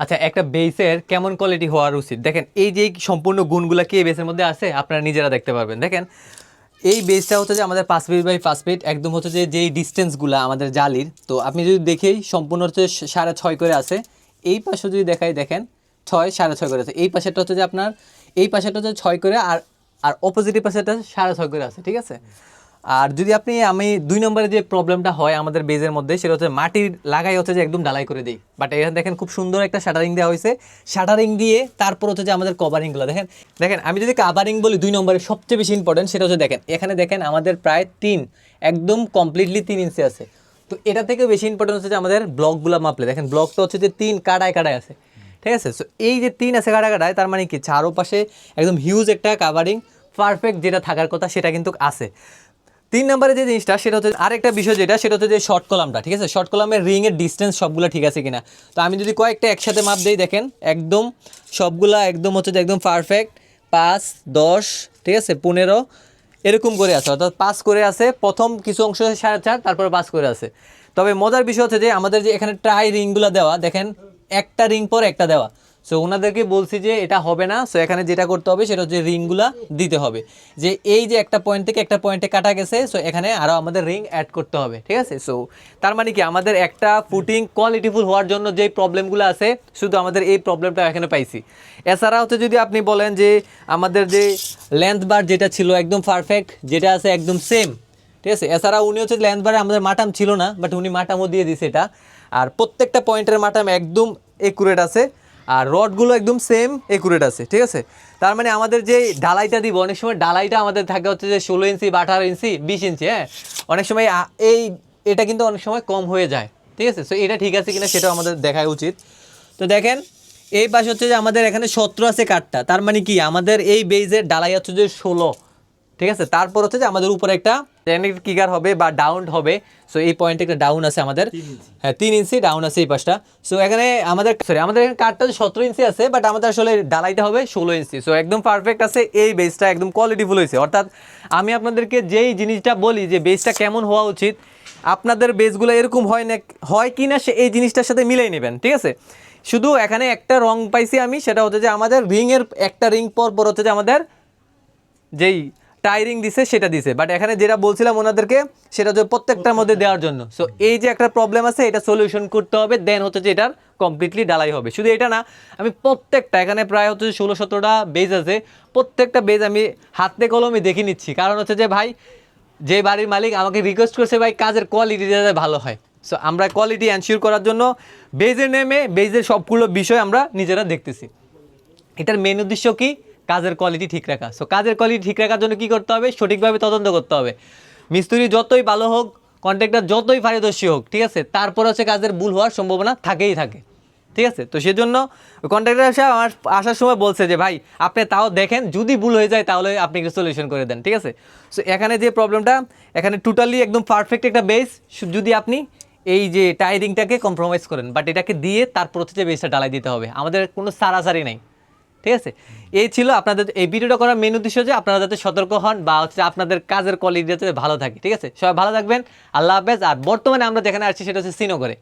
আচ্ছা, একটা বেসের কেমন কোয়ালিটি হওয়ার উচিত দেখেন, এই যে সম্পূর্ণ গুণগুলা কি এই বেসের মধ্যে আছে আপনারা নিজেরা দেখতে পারবেন। দেখেন এই বেসটা হচ্ছে যে আমাদের 5 ফিট বাই 5 ফিট, একদম হচ্ছে যে যেই ডিস্টেন্সগুলো আমাদের জালির, তো আপনি যদি দেখেই সম্পূর্ণ হচ্ছে 6.5 করে আছে। এই পাশে যদি দেখাই দেখেন 6.5 করে আছে। এই পাশেটা হচ্ছে যে আপনার, এই পাশেটা হচ্ছে 6 করে, আর আর অপোজিট পাশেটা 6.5 করে আছে, ঠিক আছে। আর যদি আমি 2 নম্বরে যে প্রবলেমটা হয় আমাদের বেজের মধ্যে, সেটা হচ্ছে মাটির লাগাই হচ্ছে যে একদম ঢালাই করে দিই, বাট এখানে দেখেন খুব সুন্দর একটা শাটারিং দেওয়া হয়েছে। শাটারিং দিয়ে তারপর হচ্ছে যে আমাদের কভারিংগুলো দেখেন। দেখেন আমি যদি কাভারিং বলি 2 নম্বরে সবচেয়ে বেশি ইম্পর্টেন্ট, সেটা হচ্ছে দেখেন এখানে দেখেন আমাদের প্রায় 3, একদম কমপ্লিটলি 3 ইঞ্চি আছে। তো এটা থেকে বেশি ইম্পর্টেন্ট হচ্ছে যে আমাদের ব্লকগুলো মাপলে দেখেন ব্লকটা হচ্ছে যে 3 কাটায় কাটায় আছে, ঠিক আছে। সো এই যে 3 আছে কাটায় কাটায়, তার মানে কি চারোপাশে একদম হিউজ একটা কাভারিং পারফেক্ট যেটা থাকার কথা সেটা কিন্তু আছে। 3 নম্বরে যে জিনিসটা সেটা হচ্ছে আরেকটা বিষয়, যেটা সেটা হচ্ছে যে শর্ট কলামটা, ঠিক আছে। শর্ট কলামের রিংয়ের ডিস্টেন্স সবগুলো ঠিক আছে কিনা। তো আমি যদি কয়েকটা একসাথে মাপ দিই দেখেন একদম সবগুলা একদম হচ্ছে যে একদম পারফেক্ট 5, 10, ঠিক আছে, 15 এরকম করে আছে, অর্থাৎ 5 করে আছে। প্রথম কিছু অংশ 4.5, তারপরে 5 করে আছে। তবে মজার বিষয় হচ্ছে যে আমাদের যে এখানে ট্রাই রিংগুলো দেওয়া দেখেন, একটা রিং পর একটা দেওয়া। সো ওনাদেরকে বলছি যে এটা হবে না। সো এখানে যেটা করতে হবে সেটা হচ্ছে রিংগুলা দিতে হবে, যে এই যে একটা পয়েন্ট থেকে একটা পয়েন্টে কাটা গেছে, সো এখানে আরও আমাদের রিং অ্যাড করতে হবে, ঠিক আছে। সো তার মানে কি আমাদের একটা ফুটিং কোয়ালিটিফুল হওয়ার জন্য যেই প্রবলেমগুলো আছে, শুধু আমাদের এই প্রবলেমটা এখানে পাইছি। এছাড়া হচ্ছে যদি আপনি বলেন যে আমাদের যে লেন্থ বার যেটা ছিল একদম পারফেক্ট, যেটা আছে একদম সেম, ঠিক আছে। এছাড়া উনি হচ্ছে লেন্থ বারে আমাদের মাটাম ছিল না, বাট উনি মাটামও দিয়ে দিছে এটা। আর প্রত্যেকটা পয়েন্টের মাটাম একদম একুরেট আছে, আর রডগুলো একদম সেম একুরেট আছে, ঠিক আছে। তার মানে আমাদের যে ঢালাইটা দিব, অনেক সময় ঢালাইটা আমাদের থাকে হচ্ছে যে 16 ইঞ্চি বা 18 ইঞ্চি 20 ইঞ্চি, হ্যাঁ। অনেক সময় এটা কিন্তু অনেক সময় কম হয়ে যায়, ঠিক আছে। সো এটা ঠিক আছে কিনা সেটাও আমাদের দেখা উচিত। তো দেখেন এই পাশে হচ্ছে যে আমাদের এখানে 17 আছে কাঠটা, তার মানে কি আমাদের এই বেজের ঢালাই হচ্ছে যে 16, ঠিক আছে। তারপর হচ্ছে যে আমাদের উপরে একটা কিগার হবে বা ডাউন হবে। সো এই পয়েন্টে একটা ডাউন আছে আমাদের, হ্যাঁ 3 ইঞ্চি ডাউন আছে এই পাশটা। সো এখানে আমাদের আমাদের এখানে কাঠটা 17 ইঞ্চি আছে, বাট আমাদের আসলে ডালাইটা হবে 16 ইঞ্চি। সো একদম পারফেক্ট আছে, এই বেসটা একদম কোয়ালিটিফুল হয়েছে। অর্থাৎ আমি আপনাদেরকে যেই জিনিসটা বলি যে বেসটা কেমন হওয়া উচিত, আপনাদের বেসগুলো এরকম হয় কি না সে এই জিনিসটার সাথে মিলাই নেবেন, ঠিক আছে। শুধু এখানে একটা রং পাইছি আমি, সেটা হচ্ছে যে আমাদের রিংয়ের একটা রিং পর পর হচ্ছে যে আমাদের যেই টাইরিং দিছে সেটা দিছে, বাট এখানে যেটা বলছিলাম ওনাদেরকে সেটা হচ্ছে প্রত্যেকটার মধ্যে দেওয়ার জন্য। সো এই যে একটা প্রবলেম আছে, এটা সলিউশন করতে হবে, দেন হচ্ছে যে এটার কমপ্লিটলি ডালাই হবে। শুধু এটা না, আমি প্রত্যেকটা এখানে প্রায় হচ্ছে 16-17টা বেজ আছে, প্রত্যেকটা বেজ আমি হাতে কলমে দেখে নিচ্ছি। কারণ হচ্ছে যে ভাই, যে বাড়ির মালিক আমাকে রিকোয়েস্ট করছে ভাই কাজের কোয়ালিটি যাতে ভালো হয়। সো আমরা কোয়ালিটি এনশিওর করার জন্য বেজে নেমে বেজের সবগুলো বিষয় আমরা নিজেরা দেখতেছি। এটার মেন উদ্দেশ্য কি? কাজের কোয়ালিটি ঠিক রাখা। সো কাজের কোয়ালিটি ঠিক রাখার জন্য কি করতে হবে? সঠিকভাবে তদন্ত করতে হবে। মিস্ত্রি যতই ভালো হোক, কন্ট্রাক্টর যতই পারদর্শী হোক, ঠিক আছে, তারপর হচ্ছে কাজের ভুল হওয়ার সম্ভাবনা থাকেই থাকে, ঠিক আছে। তো সেজন্য কন্ট্রাক্টর সাহেব আমার আসার সময় বলছে যে ভাই আপনি তাও দেখেন, যদি ভুল হয়ে যায় তাহলে আপনি একটু সলিউশন করে দেন, ঠিক আছে। সো এখানে যে প্রবলেমটা, এখানে টোটালি একদম পারফেক্ট একটা বেস, যদি আপনি এই যে টায়ারিংটাকে কম্প্রোমাইজ করেন, বাট এটাকে দিয়ে তারপর হচ্ছে যে বেসটা ডালাই দিতে হবে, আমাদের কোনো সারাসারি নাই, ঠিক আছে। এই ছিল আপনাদের এই ভিডিওটা করার মেন উদ্দেশ্য, যে আপনারা যাতে সতর্ক হন বা হচ্ছে আপনাদের কাজের কোয়ালিটি যাতে ভালো থাকে, ঠিক আছে। সবাই ভালো থাকবেন, আল্লাহ হাফেজ। আর বর্তমানে আমরা যেখানে আসছি সেটা হচ্ছে শ্রীনগরে।